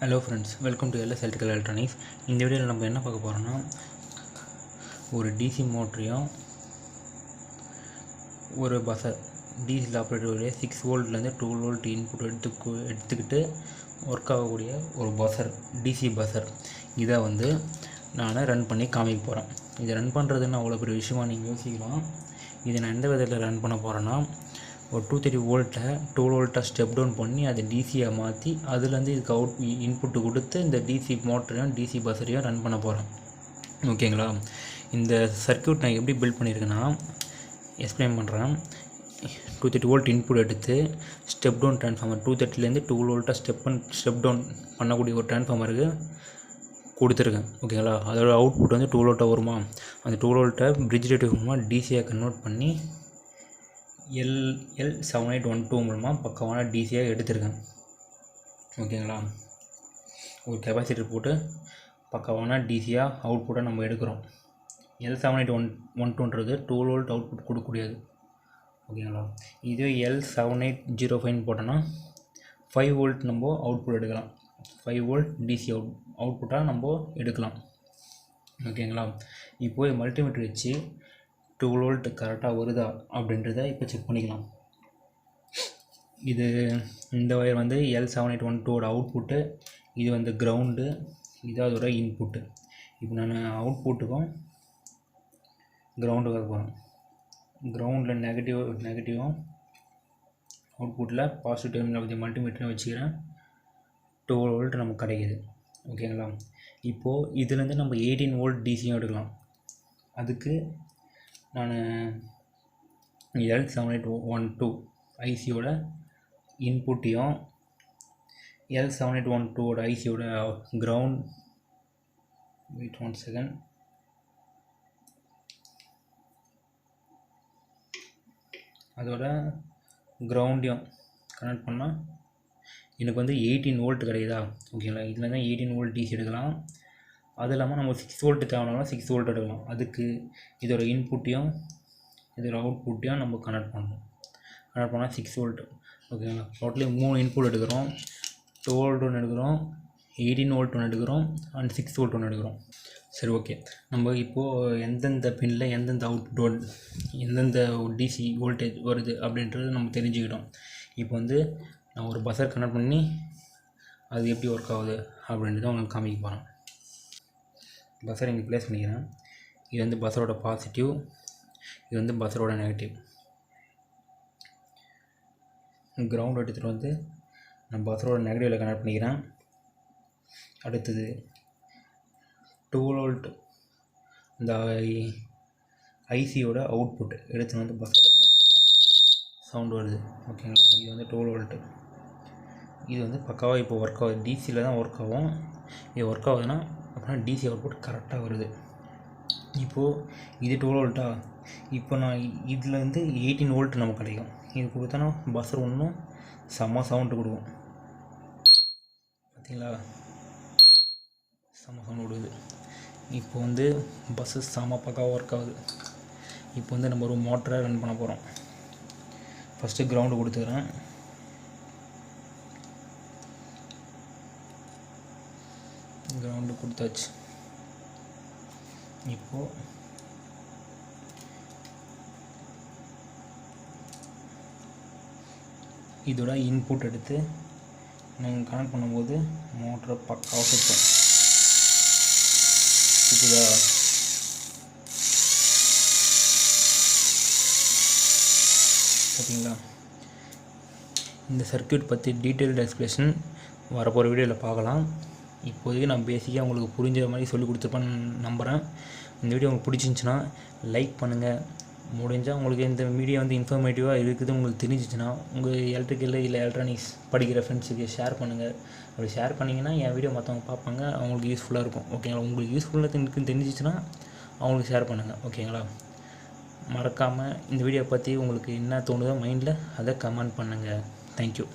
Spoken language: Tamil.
Hello friends, welcome to LS electrical electronics. இந்த வீடியோவில் நம்ம என்ன பார்க்க போகிறோம்னா, ஒரு டிசி மோட்டரையும் ஒரு பஸர் டிசியில் ஆப்ரேட்டர் 6 வோல்ட்லேருந்து 12 வோல்ட் இன்புட் எடுத்துக்கிட்டு ஒர்க் ஆகக்கூடிய ஒரு பஸர், டிசி பஸர், இதை நான் ரன் பண்ணி காமிக்க போகிறேன். இதை ரன் பண்ணுறதுன்னு அவ்வளோ பெரிய விஷயமாக நீங்கள் யோசிக்கலாம். இதை நான் எந்த விதத்தில் ரன் பண்ண போகிறேன்னா, ஒரு 230 வோல்ட்டை 12 வோல்ட்டாக ஸ்டெப் டவுன் பண்ணி அதை டிசியாக மாற்றி அதுலேருந்து இதுக்கு இன்புட்டு கொடுத்து இந்த டிசி மோட்டரையும் டிசி பஸரையும் ரன் பண்ண போகிறேன். ஓகேங்களா? இந்த சர்க்யூட் நான் எப்படி பில்ட் பண்ணியிருக்கேன்னா எக்ஸ்பிளைன் பண்ணுறேன். 230 வோல்ட் இன்புட் எடுத்து ஸ்டெப் டவுன் ட்ரான்ஸ்ஃபார்மர் 230லேருந்து 12 வோல்ட்டாக ஸ்டெப் டவுன் பண்ணக்கூடிய ஒரு ட்ரான்ஸ்ஃபார்மருக்கு கொடுத்துருக்கேன். ஓகேங்களா? அதோட அவுட்புட் 12 வோல்ட்டாக வருமா, அந்த 12 வோல்ட்டை பிரிட்ஜ் ரேட்டிவ் மூலமாக டிசியாக கன்வெர்ட் பண்ணி L7812 மூலமாக பக்கமான டிசியாக எடுத்திருக்கேன். ஓகேங்களா? ஒரு கெப்பாசிட்டர் போட்டு பக்கமான டிசியாக அவுட்புட்டை நம்ம எடுக்கிறோம். L7812ன்றது 12 வோல்ட் அவுட்புட் கொடுக்கக்கூடியது. ஓகேங்களா? இதுவே L7805 போட்டோன்னா 5 வோல்ட் நம்ம அவுட்புட் எடுக்கலாம். 5 வோல்ட் டிசி அவுட்புட்டாக நம்ம எடுக்கலாம். ஓகேங்களா? இப்போது மல்டிமீட்டர் வச்சு 12 வோல்ட் கரெக்டாக வருதா அப்படின்றத இப்போ செக் பண்ணிக்கலாம். இந்த வயர் L7812ஓட அவுட்புட்டு, இது கிரவுண்டு, இது அதோட இன்புட்டு. இப்போ நான் அவுட்புட்டுக்கும் கிரவுண்டுக்காக போகிறேன். கிரவுண்டில் நெகட்டிவும் அவுட்புட்டில் பாசிட்டிவ் டெர்மினல் மல்டிமீட்டரும் வச்சுக்கிறேன். 12 வோல்ட் நமக்கு கிடைக்கிது. ஓகேங்களா? இப்போது இதுலேருந்து நம்ம 18 வோல்ட் டிசியும் எடுக்கலாம். அதுக்கு நான் L7812 ஐசியோட இன்புட்டையும் L7812ஓட ஐசியோட கிரவுண்ட், வெயிட் 1 செகண்ட், அதோட கிரவுண்டையும் கனெக்ட் பண்ணால் எனக்கு 18 வோல்ட் கிடைக்குதா? ஓகேங்களா? இதில் தான் 18 வோல்ட் டிசி எடுக்கலாம். அது இல்லாமல் நம்ம 6 வோல்ட் தேவைனாலும் 6 வோல்ட் எடுக்கலாம். அதுக்கு இதோட இன்புட்டையும் இதோட அவுட்புட்டையும் நம்ம கனெக்ட் பண்ணணும். கனெக்ட் பண்ணால் 6 வோல்ட். ஓகேங்களா? டோட்டலி 3 இன்புட் எடுக்கிறோம். 12 வோல்ட் ஒன்று எடுக்கிறோம், 18 வோல்ட் ஒன்று எடுக்கிறோம், அண்ட் 6 வோல்ட் ஒன்று எடுக்கிறோம். சரி, ஓகே. நம்ம இப்போது எந்தெந்த பின்னில் எந்தெந்த அவுட்புட், எந்தெந்த டிசி வோல்டேஜ் வருது அப்படின்றது நம்ம தெரிஞ்சுக்கிட்டோம். இப்போ நான் ஒரு பஸர் கனெக்ட் பண்ணி அது எப்படி ஒர்க் ஆகுது அப்படின்றத உங்களுக்கு காமிக்க போகிறேன். பஸர் இங்கே ப்ளேஸ் பண்ணிக்கிறேன். இது பஸரோட பாசிட்டிவ், இது பஸரோட நெகட்டிவ். கிரவுண்ட் எடுத்துகிட்டு நான் பஸரோட நெகட்டிவில் கனெக்ட் பண்ணிக்கிறேன். அடுத்தது 12 வோல்ட் இந்த ஐசியோட அவுட்புட் எடுத்து பஸரில் கனெக்ட் பண்ணுறேன். சவுண்டு வருது. ஓகேங்களா? இது 12 வோல்ட்டு. இது பக்காவாக இப்போ ஒர்க் ஆகுது. டிசியில் தான் ஒர்க் ஆகும். இது ஒர்க் ஆகுதுன்னா அப்படின்னா டிசி அவுட்புட் கரெக்டாக வருது. இப்போது இது 12 வோல்ட்டா, இப்போ நான் இதில் 18 வோல்ட் நமக்கு கிடைக்கும். இது கொடுத்தோன்னா பஸ்ஸர் ஒன்றும் செம்ம சவுண்டு கொடுக்கும். பார்த்தீங்களா? செம்ம சவுண்டு கொடுக்குது. இப்போ பஸ்ஸு செம்ம பக்காவாக ஒர்க் ஆகுது. இப்போ நம்ம ஒரு மோட்டரை ரன் பண்ண போகிறோம். ஃபஸ்ட்டு கிரவுண்டு கொடுத்துக்கிறேன். கிரவுண்டு கொடுத்தாச்சு. இப்போது இதோட இன்புட் எடுத்து நாங்கள் கனெக்ட் பண்ணும்போது மோட்டரை பக்காவாக சுற்றும். சுற்றுதா? பார்த்தீங்களா? இந்த சர்க்யூட் பற்றி டீட்டெயில்டு எக்ஸ்பிளேஷன் வரப்போகிற வீடியோவில் பார்க்கலாம். இப்போதைக்கு நான் பேசிக்காக உங்களுக்கு புரிஞ்ச மாதிரி சொல்லி கொடுத்துருப்பேன்னு நம்புகிறேன். இந்த வீடியோ உங்களுக்கு பிடிச்சிருந்துச்சின்னா லைக் பண்ணுங்கள். முடிஞ்சால் உங்களுக்கு இந்த வீடியோ இன்ஃபர்மேட்டிவாக இருக்குது உங்களுக்கு தெரிஞ்சிச்சுன்னா உங்கள் எலக்ட்ரிக்கல் இல்லை எலக்ட்ரானிக்ஸ் படிக்கிற ஃப்ரெண்ட்ஸுக்கு ஷேர் பண்ணுங்கள். அப்படி ஷேர் பண்ணிங்கன்னா என் வீடியோ மற்றவங்க பார்ப்பாங்க, அவங்களுக்கு யூஸ்ஃபுல்லாக இருக்கும். ஓகேங்களா? உங்களுக்கு யூஸ்ஃபுல்லாக இருக்குன்னு தெரிஞ்சிச்சுன்னா அவங்களுக்கு ஷேர் பண்ணுங்கள். ஓகேங்களா? மறக்காமல் இந்த வீடியோ பற்றி உங்களுக்கு என்ன தோணுதோ மைண்டில் அதை கமெண்ட் பண்ணுங்கள். தேங்க்யூ.